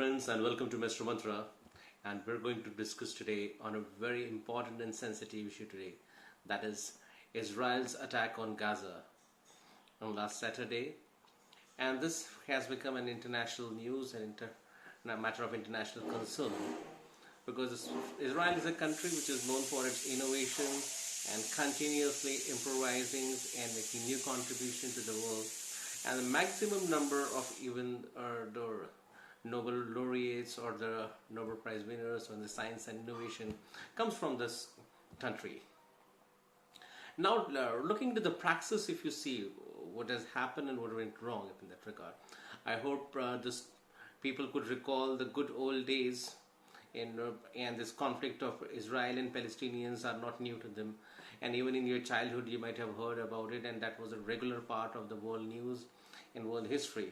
friends, and welcome to Maestro, and we're going to discuss today on a very important and sensitive issue today, that is Israel's attack on Gaza on last Saturday. And this has become an international news and a matter of international concern, because Israel is a country which is known for its innovation and continuously improvising and making new contributions to the world. And the maximum number of even the Nobel laureates or the Nobel Prize winners on the science and innovation comes from this country. Now, looking to the praxis, if you see what has happened and what went wrong in that regard, I hope people could recall the good old days, and this conflict of Israel and Palestinians are not new to them. And even in your childhood, you might have heard about it, and that was a regular part of the world news and world history.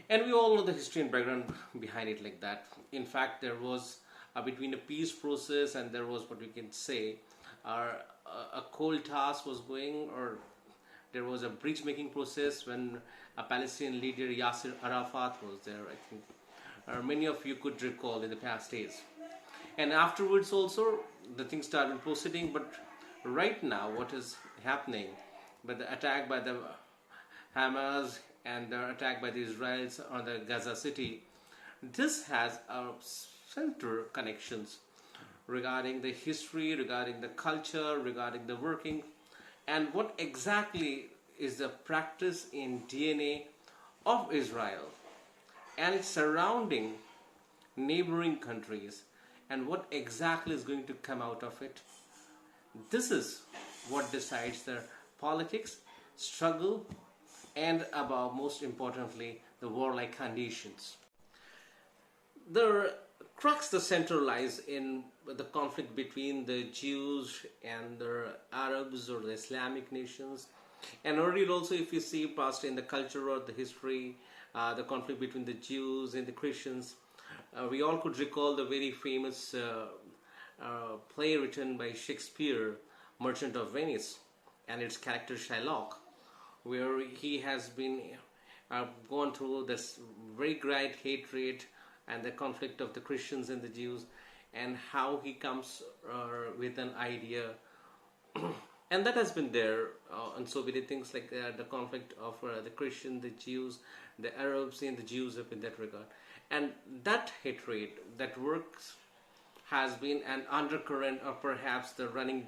And we all know the history and background behind it like that. In fact, there was between a peace process and there was what we can say a cold task was going, or there was a bridge making process when a Palestinian leader Yasser Arafat was there, I think. Many of you could recall in the past days. And afterwards also the things started proceeding, but right now what is happening with the attack by the Hamas and the attack by the Israelis on the Gaza city, this has center connections regarding the history, regarding the culture, regarding the working, and what exactly is the practice in DNA of Israel and its surrounding neighboring countries, and what exactly is going to come out of it. This is what decides the politics, struggle, and above, most importantly, the warlike conditions. The crux, the center lies in the conflict between the Jews and the Arabs or the Islamic nations. And earlier also, if you see past in the culture or the history, the conflict between the Jews and the Christians, we all could recall the very famous play written by Shakespeare, Merchant of Venice, and its character Shylock, where he has been gone through this very great hatred and the conflict of the Christians and the Jews, and how he comes with an idea. And that has been there, and so many things like the conflict of the Christian, the Jews, the Arabs and the Jews up in that regard. And that hatred, that works, has been an undercurrent, or perhaps the running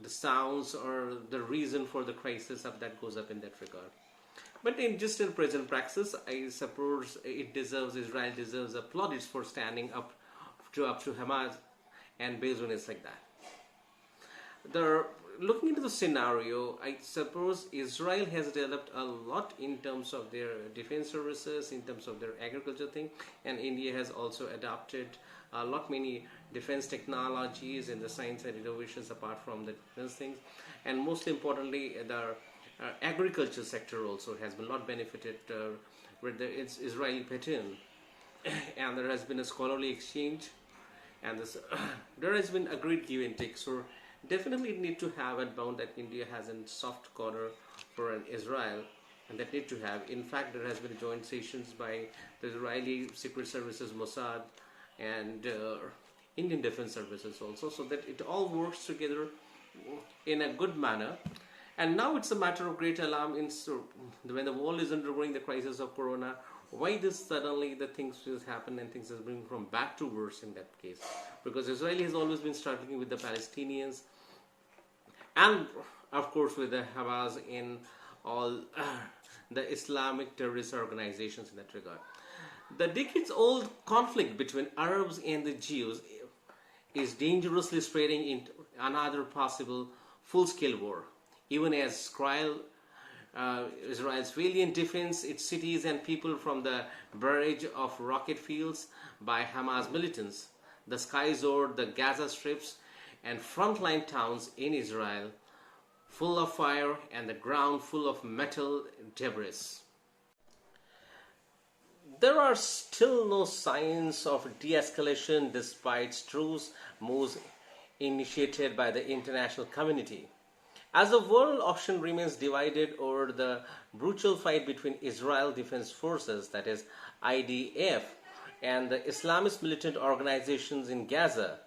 the sounds or the reason for the crisis of that goes up in that regard. But in just in present praxis, I suppose Israel deserves a plaudits for standing up to Hamas and based on it's like that. Looking into the scenario, I suppose Israel has developed a lot in terms of their defense services, in terms of their agriculture thing, and India has also adopted a lot many defense technologies and the science and innovations apart from the defense things. And most importantly, the agriculture sector also has been a lot benefited with its Israeli pattern. And there has been a scholarly exchange, and there has been a great give and take. So definitely need to have it bound that India has a soft corner for an Israel, and that need to have. In fact, there has been joint sessions by the Israeli Secret Services, Mossad, and Indian Defense Services also, so that it all works together in a good manner. And now it's a matter of great alarm when the world is undergoing the crisis of Corona. Why this suddenly the things has happened and things has been from bad to worse in that case? Because Israel has always been struggling with the Palestinians, and of course with the Hamas in all the Islamic terrorist organizations in that regard. The decades-old conflict between Arabs and the Jews is dangerously spreading into another possible full-scale war, even as Israel's valiant defense its cities and people from the barrage of rocket fields by Hamas militants, the skies over the Gaza strips and frontline towns in Israel full of fire and the ground full of metal debris. There are still no signs of de-escalation despite truce moves initiated by the international community. As the world auction remains divided over the brutal fight between Israel Defense Forces, that is IDF, and the Islamist militant organizations in Gaza,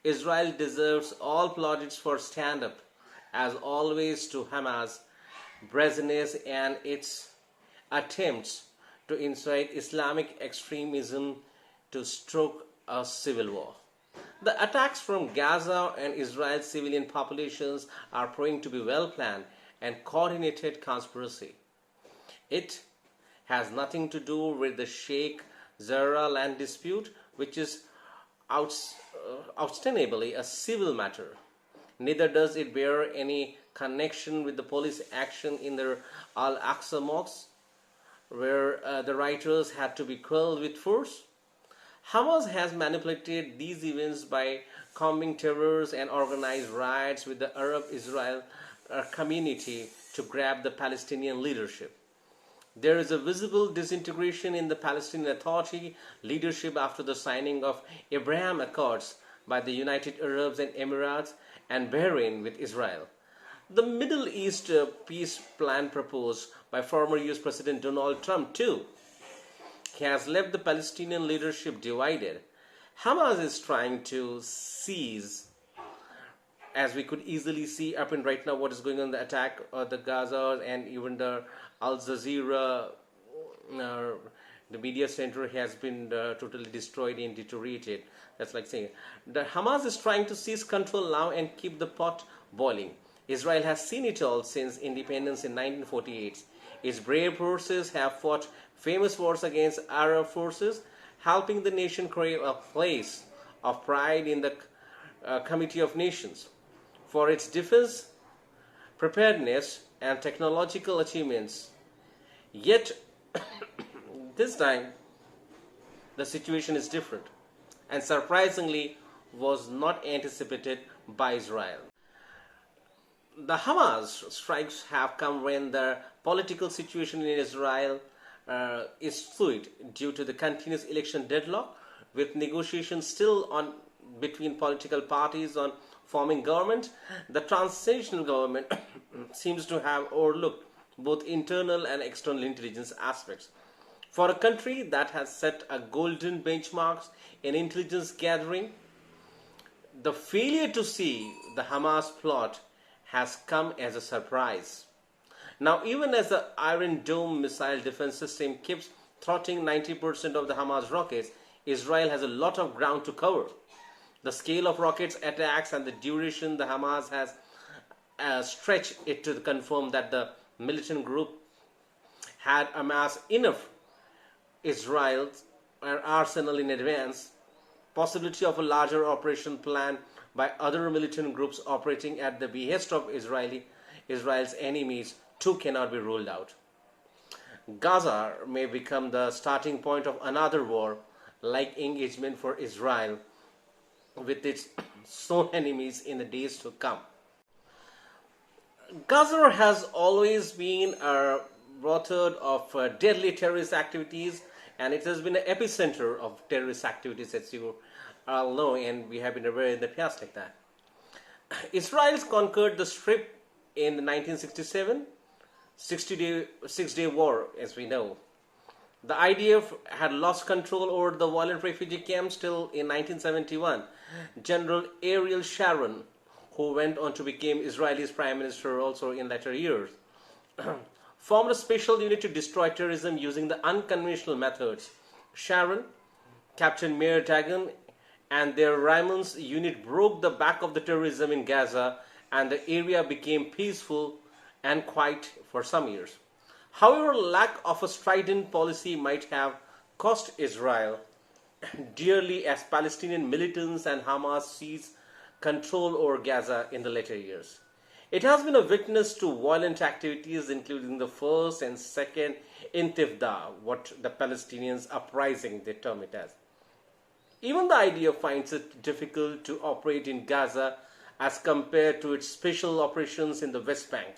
Israel deserves all plaudits for stand up, as always, to Hamas' brazenness and its attempts to incite Islamic extremism to stoke a civil war. The attacks from Gaza and Israel's civilian populations are proving to be well planned and coordinated conspiracy. It has nothing to do with the Sheikh Jarrah land dispute, which is ostensibly a civil matter. Neither does it bear any connection with the police action in the Al Aqsa Mosque, where the rioters had to be quelled with force. Hamas has manipulated these events by combing terrors and organized riots with the Arab Israel community to grab the Palestinian leadership. There is a visible disintegration in the Palestinian Authority leadership after the signing of Abraham Accords by the United Arab Emirates and Bahrain with Israel. The Middle East peace plan proposed by former US President Donald Trump, too, has left the Palestinian leadership divided. Hamas is trying to seize, as we could easily see up in right now what is going on, the attack of the Gaza and even the Al Jazeera, the media center has been totally destroyed and deteriorated. That's like saying that Hamas is trying to seize control now and keep the pot boiling. Israel has seen it all since independence in 1948. Its brave forces have fought famous wars against Arab forces, helping the nation crave a place of pride in the Committee of Nations. For its defense, preparedness, and technological achievements. Yet, this time, the situation is different, and surprisingly was not anticipated by Israel. The Hamas strikes have come when the political situation in Israel is fluid due to the continuous election deadlock, with negotiations still on between political parties on forming government. The transitional government seems to have overlooked both internal and external intelligence aspects. For a country that has set a golden benchmarks in intelligence gathering, the failure to see the Hamas plot has come as a surprise. Now, even as the Iron Dome missile defense system keeps thwarting 90% of the Hamas rockets, Israel has a lot of ground to cover. The scale of rockets attacks and the duration the Hamas has stretched it to confirm that the militant group had amassed enough Israel's arsenal in advance. Possibility of a larger operation planned by other militant groups operating at the behest of Israel's enemies too cannot be ruled out. Gaza may become the starting point of another war-like engagement for Israel with its sworn enemies in the days to come. Gaza has always been a method of deadly terrorist activities, and it has been an epicenter of terrorist activities, as you all know, and we have been aware in the past like that. Israel conquered the Strip in 1967, six-day war, as we know. The IDF had lost control over the violent refugee camps till in 1971. General Ariel Sharon, who went on to become Israel's prime minister also in later years, formed a special unit to destroy terrorism using the unconventional methods. Sharon, Captain Meir Dagan, and their Raymond's unit broke the back of the terrorism in Gaza, and the area became peaceful and quiet for some years. However, lack of a strident policy might have cost Israel dearly as Palestinian militants and Hamas seized control over Gaza in the later years. It has been a witness to violent activities including the first and second Intifada, what the Palestinians uprising they term it as. Even the IDF finds it difficult to operate in Gaza as compared to its special operations in the West Bank.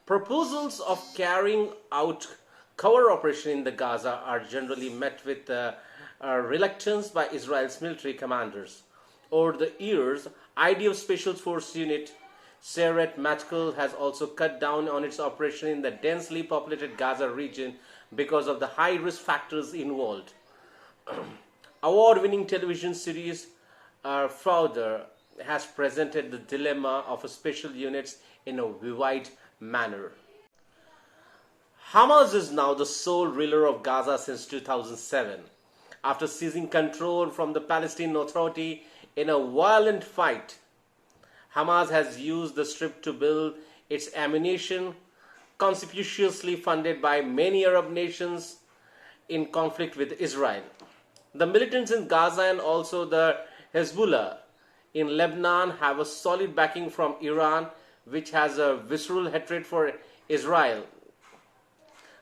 Proposals of carrying out cover operation in the Gaza are generally met with reluctance by Israel's military commanders. Over the years, IDF Special Force Unit Sayeret Matkul has also cut down on its operation in the densely populated Gaza region because of the high risk factors involved. Award-winning television series Fauder has presented the dilemma of special units in a vivid manner. Hamas is now the sole ruler of Gaza since 2007, after seizing control from the Palestinian Authority in a violent fight. Hamas has used the strip to build its ammunition, conspicuously funded by many Arab nations in conflict with Israel. The militants in Gaza and also the Hezbollah in Lebanon have a solid backing from Iran, which has a visceral hatred for Israel.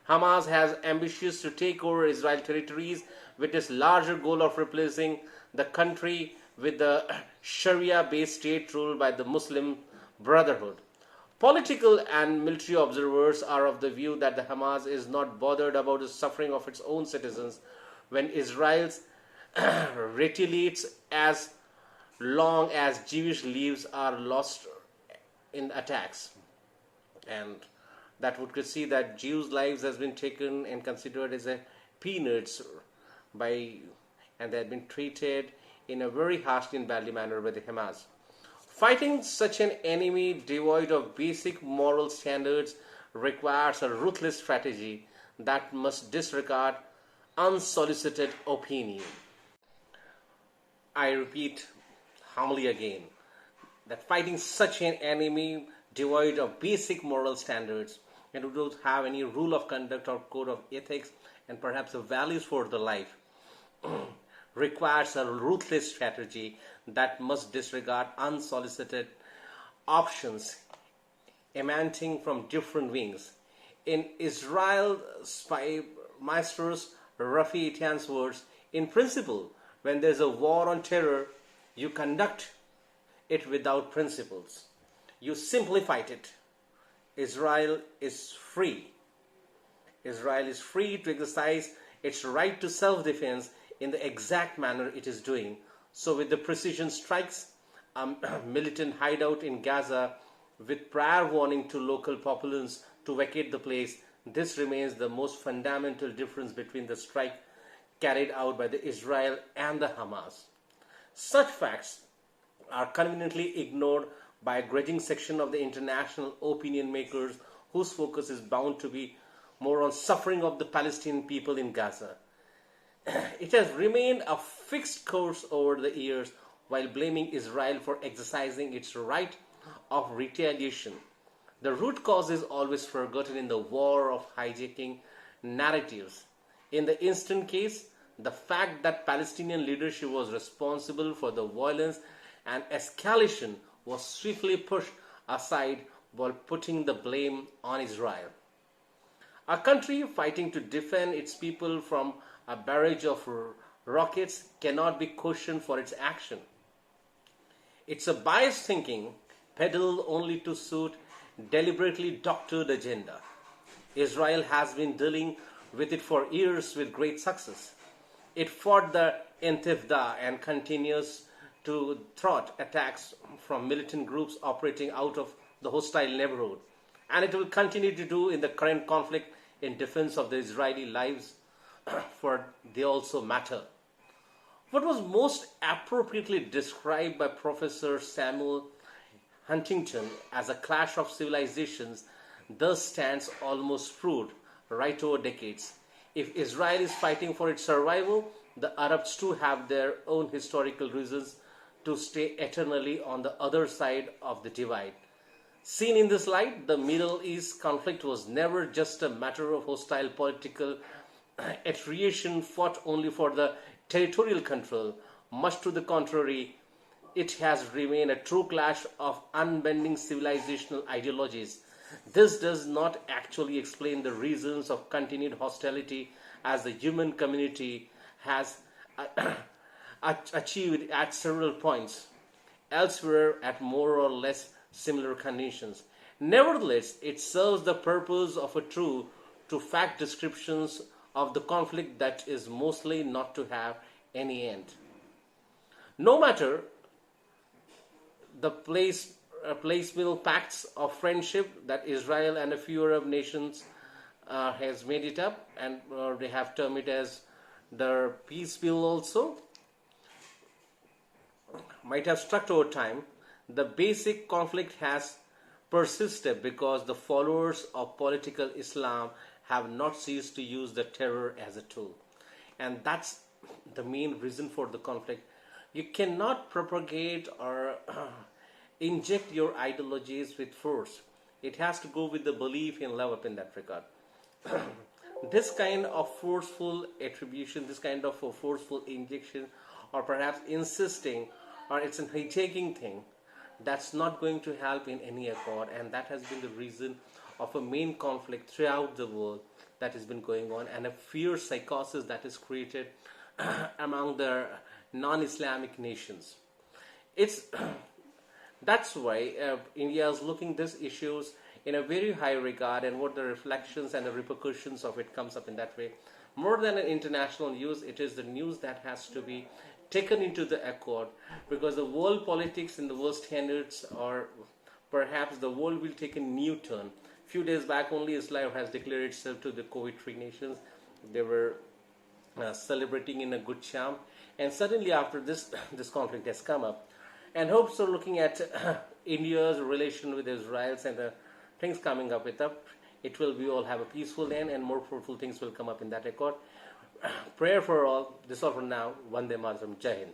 Hamas has ambitious to take over Israel territories with its larger goal of replacing the country with the Sharia-based state ruled by the Muslim Brotherhood. Political and military observers are of the view that the Hamas is not bothered about the suffering of its own citizens when Israel retaliates, as long as Jewish lives are lost in attacks. And that would see that Jews' lives has been taken and considered as a peanuts and they have been treated in a very harshly and badly manner by the Hamas. Fighting such an enemy devoid of basic moral standards requires a ruthless strategy that must disregard unsolicited opinion. I repeat humbly again that fighting such an enemy devoid of basic moral standards and who don't have any rule of conduct or code of ethics and perhaps the values for the life requires a ruthless strategy that must disregard unsolicited options emanating from different wings. In Israel spy Maestro's Rafi Etienne's words, in principle, when there's a war on terror, you conduct it without principles. You simply fight it. Israel is free. Israel is free to exercise its right to self-defense in the exact manner it is doing. So with the precision strikes, a militant hideout in Gaza with prior warning to local populace to vacate the place, this remains the most fundamental difference between the strike carried out by the Israel and the Hamas. Such facts are conveniently ignored by a grudging section of the international opinion makers whose focus is bound to be more on suffering of the Palestinian people in Gaza. It has remained a fixed course over the years while blaming Israel for exercising its right of retaliation. The root cause is always forgotten in the war of hijacking narratives. In the instant case, the fact that Palestinian leadership was responsible for the violence and escalation was swiftly pushed aside while putting the blame on Israel. A country fighting to defend its people from a barrage of rockets cannot be questioned for its action. It's a biased thinking peddled only to suit deliberately doctored agenda. Israel has been dealing with it for years with great success. It fought the Intifada and continues to thwart attacks from militant groups operating out of the hostile neighborhood. And it will continue to do in the current conflict in defense of the Israeli lives, for they also matter. What was most appropriately described by Professor Samuel Huntington as a clash of civilizations thus stands almost proved right over decades. If Israel is fighting for its survival, the Arabs too have their own historical reasons to stay eternally on the other side of the divide. Seen in this light, the Middle East conflict was never just a matter of hostile political attrition fought only for the territorial control. Much to the contrary, it has remained a true clash of unbending civilizational ideologies. This does not actually explain the reasons of continued hostility, as the human community has achieved at several points elsewhere at more or less similar conditions. Nevertheless, it serves the purpose of a true to fact descriptions of the conflict that is mostly not to have any end. No matter the place placeable pacts of friendship that Israel and a few Arab nations has made it up, and they have termed it as the peace bill also, might have struck over time. The basic conflict has persisted because the followers of political Islam have not ceased to use the terror as a tool. And that's the main reason for the conflict. You cannot propagate or inject your ideologies with force. It has to go with the belief in love up in that regard. This kind of forceful attribution, this kind of a forceful injection, or perhaps insisting, or it's a hijacking thing, that's not going to help in any accord, and that has been the reason of a main conflict throughout the world that has been going on, and a fear psychosis that is created among the non-Islamic nations. It's that's why India is looking these issues in a very high regard, and what the reflections and the repercussions of it comes up in that way. More than an international news, it is the news that has to be taken into the accord, because the world politics and the world standards, or perhaps the world will take a new turn. Few days back only, Israel has declared itself to the COVID-free nations. They were celebrating in a good charm, and suddenly after this conflict has come up, and hopes are looking at India's relation with Israel and the things coming up with up. It will be all have a peaceful end, and more fruitful things will come up in that accord. Prayer for all. This all for now. Vande Mataram. Jai Hind.